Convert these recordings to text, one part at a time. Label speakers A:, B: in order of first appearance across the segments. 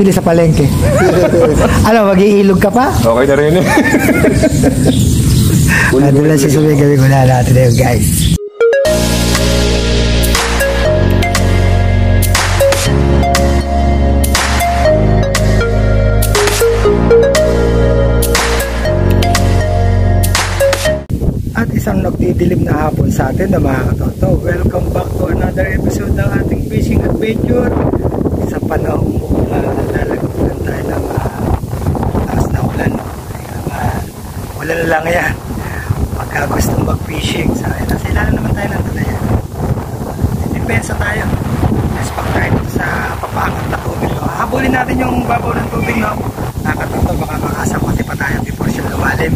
A: Pili sa palengke. Ano, mag-iilog ka pa?
B: Okay na rin eh.
A: Nadulas si Sumi, gabi ko na natin na yun, guys. At isang nagdidilim na hapon sa atin na mga katoto. Welcome back to another episode ng ating fishing adventure. Sa panahon mo, lalagyan tayo ng taas na ulan. Ulan na lang yan. Pagka gusto mag-fishing, sa ilalim naman tayo ng tulayan. Depensa tayo. Let's pack tayo sa papangat na tubig. Habulin natin yung babaw ng tubig, no? Nakatoto, baka makasap pati pa tayo before siya lumalim.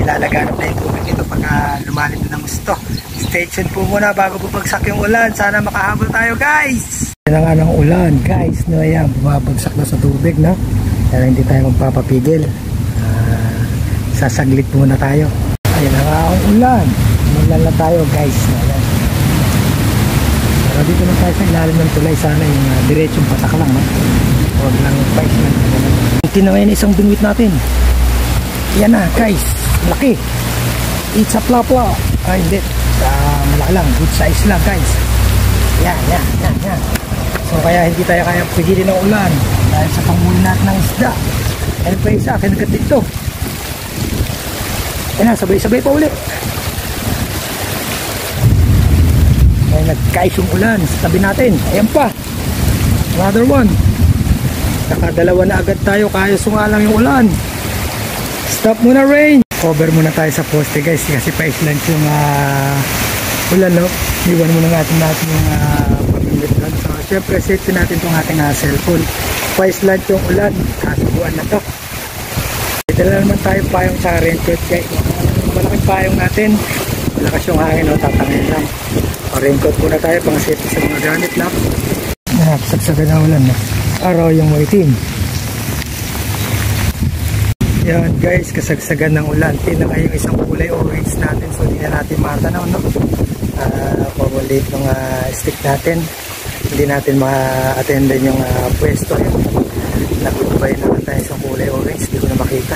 A: Lalaganap na yung tubig ito pagka lumalim na ng gusto. Stay tuned po muna bago bumagsak yung ulan. Sana makahabol tayo, guys! Yan nga ng ulan, guys. No, ayan, bumabagsak na sa tubig, no? Kaya hindi tayo magpapapigil. Sasaglit muna tayo. Ayan nga ang ulan. Umulan na tayo, guys. Ayan. Pero dito na tayo sa ilalim ng tulay. Sana yung diretsong patak lang, no? Huwag lang pais na. Ito na ngayon isang bingwit natin. Yan na, guys. Laki. It's a plapwa. Ay, hindi. Malaki lang. Good size lang, guys. Yan. So, kaya hindi tayo kaya pigilin ng ulan. Dahil sa panghuli natin ng isda. Ayun pa isa. Kinagat dito. Yan na, sabay-sabay pa ulit. Kaya nagkais yung ulan sa tabi natin. Ayan pa. Another one. Nakadalawa na agad tayo. Kaya sungalang yung ulan. Stop muna, rain. Cover muna tayo sa poste, guys, kasi pa-islant yung ulan, no? Iwan muna natin yung pamingit lang. So, syempre, safety natin itong ating cellphone. Pa-islant yung ulan, kasubuan na to. Dito na naman tayo payong sa raincoat, guys. Malaking payong natin. Malakas yung hangin, no? Tatangin lang. Raincoat muna tayo, pang safety sa mga gamit, no? Saksagan na ulan, no? Araw yung maitim. Yan, guys, kasagsagan ng ulan. Tingnan kayo yung isang kulay orange natin. So, hindi na natin matanaw, no? Pabalik ng stick natin. Hindi natin ma-attendan yung pwesto. Nag-goodbye naman tayo sa kulay orange. Hindi ko na makita.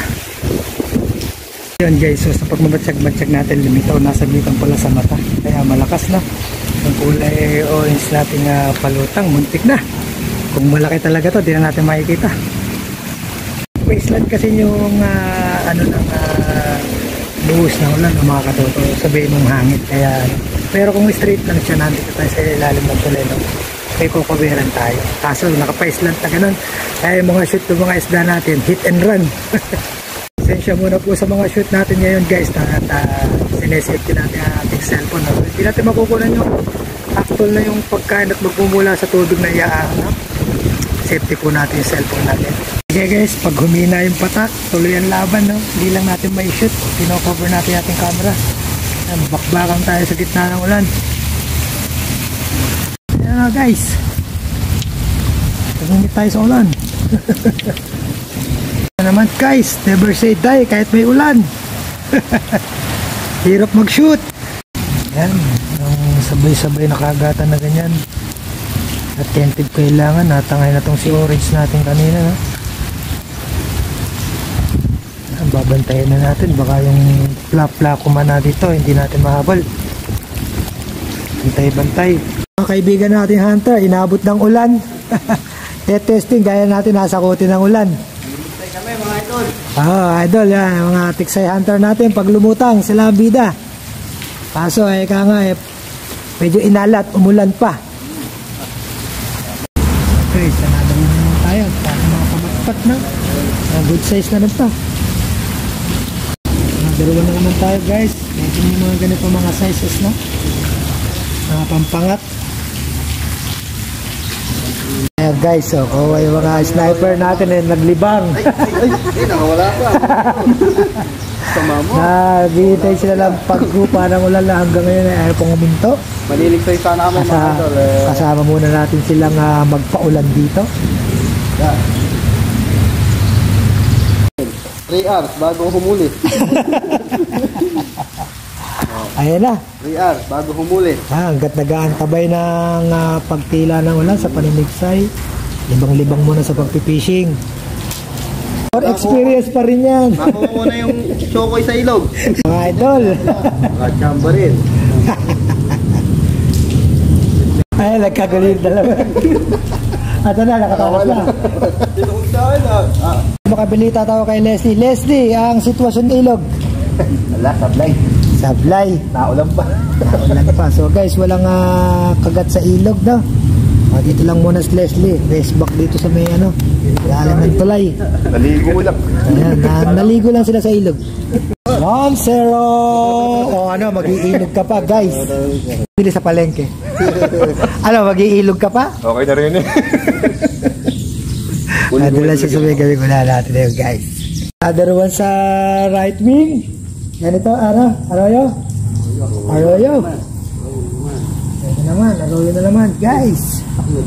A: Yan, guys, so sa pagmamatsyag-matsyag natin, lumitaw, nasa bitang pala sa mata. Kaya malakas na. Yung kulay orange natin palutang, muntik na. Kung malaki talaga to, hindi na natin makikita. Island kasi yung buhos na ulan ng mga katoto, sabihin mong hangit. Kaya, pero kung straight lang siya, nandito tayo sa ilalim ng tulay, no? May kukubiran tayo. Kaso naka-island na ganun. Kaya yung mga shoot ng mga isda natin, hit and run. Sensya muna po sa mga shoot natin ngayon, guys, na sinesafety natin ang ating cellphone, no? Hindi natin makukunan yung actual na yung pagkain at magmumula sa tubig na iaahan, no? Safety po natin yung cellphone natin. Okay, guys, pag humina yung patak, tuloy ang laban, no? Hindi lang natin may shoot. Pino-cover natin ating camera. Bakbakan tayo sa gitna ng ulan. Ayan na, guys. Pagmumit tayo sa ulan. Naman, guys, never say die kahit may ulan. Hirap mag-shoot. Ayan, yung sabay-sabay nakagatan na ganyan. Attentive kailangan. Natangay na tong si orange natin kanina, no? Babantayan na natin, baka yung plak-plak na dito hindi natin mahabol. Bantay-bantay. Mga kaibigan natin hunter, inabot ng ulan. Testing, gaya natin nasakutin ng ulan.
C: Bantay kami mga idol.
A: Idol yan, mga tiksay hunter natin pag lumutang sila ang bida. Kaso medyo inalat, umulan pa. Okay, sanada mo naman tayo para mga kamatpat na. Good size na rin pa. Dalawa na naman tayo, guys. Ito yung mga ganito mga sizes, no? Mga pampangat. Ayan, guys, so yung mga sniper natin naglibang.
C: Ay, nakawala pa. Sama mo.
A: Naghihintay sila lang paggupa ng ulan na hanggang ngayon ay ayaw pong uminto.
C: Maliligtay sana kami mga idol.
A: Kasama muna natin silang magpaulan dito.
C: Yeah. 3 hours bago humuli.
A: Ayan na.
C: 3 hours bago humuli.
A: Hanggat nag-aantabay ng pagtila ng ulan sa paninigsay, Libang-libang muna sa pagpipishing. For experience pa rin yan.
C: Makuha ko na yung chokoy sa ilog.
A: Mga idol.
C: Kachamba rin.
A: Ay, nagkagulo yung dalawa. Ato na, nakatakas na.
C: Tinukog sa akin
A: Makabilita tayo kay Leslie. Leslie, ang sitwasyon ng ilog.
C: Wala, sablay.
A: Sablay.
C: Naulan pa.
A: Naulan pa. So guys, walang kagat sa ilog daw. Dito lang muna si Leslie. Race back dito sa may lalim ng tulay.
C: Naligo lang.
A: Ayan, naligo lang sila sa ilog. 1-0. O mag-iilog ka pa guys. Bili sa palengke. Mag-iilog ka pa?
C: Okay na rin
A: Doon lang siya sabi gawin ko na natin yun guys. Other one sa right wing. Yan ito, Arroyo. Arroyo na naman guys.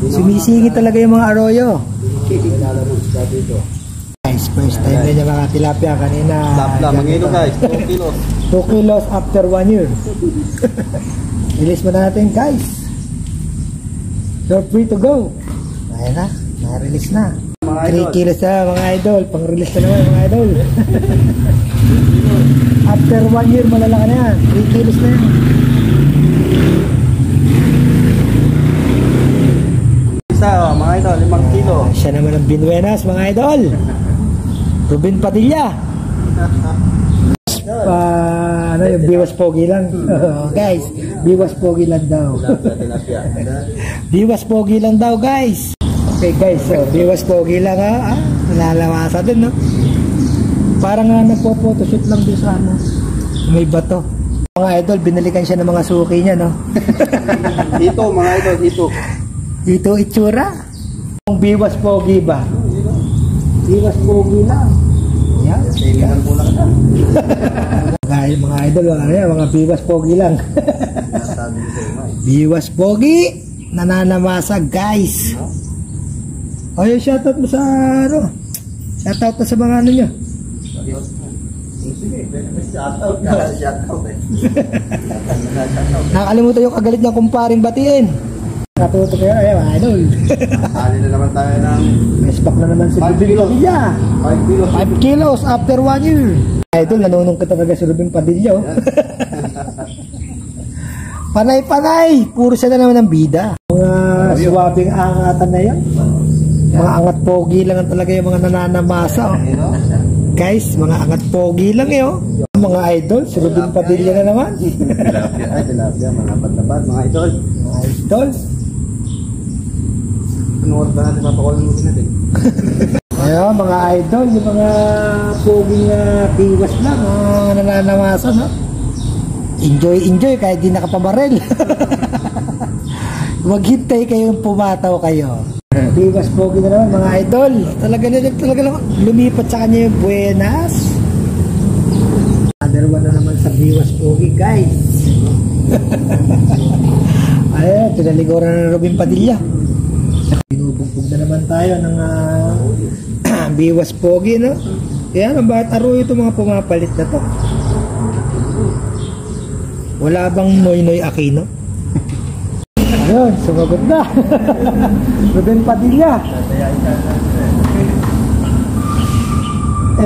A: Sumisingit talaga yung mga Arroyo. Guys, first time na niya mga tilapia kanina.
C: Lapla, mangino guys, 2 kilos.
A: 2 kilos after 1 year. Release mo na natin guys. You're free to go. Ayan na, na-release na. 3 kilos na mga idol. Pang-release na naman mga idol. After 1 year malalaka na yan. 3 kilos na yan.
C: Isa, mga idol, 5 kilo.
A: Siya naman ang Binuenas mga idol. Ruben Padilla. Yung biwas pogi lang. Guys, biwas pogi lang daw. Biwas pogi lang daw guys. Okay guys, so biwas pogi lang nalalawasa din parang nagpo-photoshoot lang din sa may bato. Mga idol, binalikan siya ng mga suki niya
C: Dito mga idol, dito.
A: Dito itsura. Kung biwas pogi ba? Biwas pogi lang. Yan.
C: Kailangan po lang na.
A: Mga idol, mga biwas pogi lang. Biwas pogi, nananamasa guys. Yung shoutout mo sa shoutout mo sa mga nyo.
C: Shoutout.
A: Nakalimutan yung kagalit ng kumparing batiin. Natuto kayo, mga idol.
C: Ali na naman tayo ng
A: Mess back na naman si
C: 5 kilos. 5 kilos.
A: 5 kilos after 1 year. Idol, nanunong ka talaga si Ruben Padilla. Panay-panay. Puro siya na naman ng bida. Mga swabing angatan na yan. Mga angat pogi lang talaga yung mga nananamasa. Guys, mga angat pogi lang mga idol, si Ruben Padilla na naman.
C: Tilapia, malapat-lapat, mga idol.
A: Mga idol.
C: Anong oras ba natin papakulan natin?
A: Ayun, mga idol, yung mga poging tiwas lang, nananamasa, Enjoy kahit di nakapabarel. Maghintay kayong pumataw kayo. Tiwas pogi na naman, mga idol. Talaga lang, lumipat sa kanya yung Buenas. Other one na naman sa Biwas pogi, guys. Ayun, tinaliguran na Ruben Padilla. Binubugbog na naman tayo ng Biwas pogi, Kaya bakit Arroyo ito mga pumapalit na to? Wala bang Noy Aquino? Ayun, sumagot na. Ruben Padilla.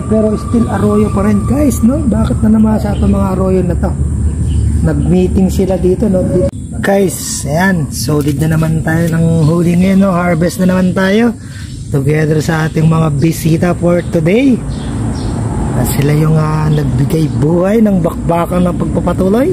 A: Pero still Arroyo pa rin guys, Bakit na namasa itong mga Arroyo na to? Nag-meeting sila dito, Guys, ayan, solid na naman tayo ng huli ngayon, Harvest na naman tayo. Together sa ating mga bisita for today. Sila yung nagbigay buhay ng bakbakan ng pagpapatuloy.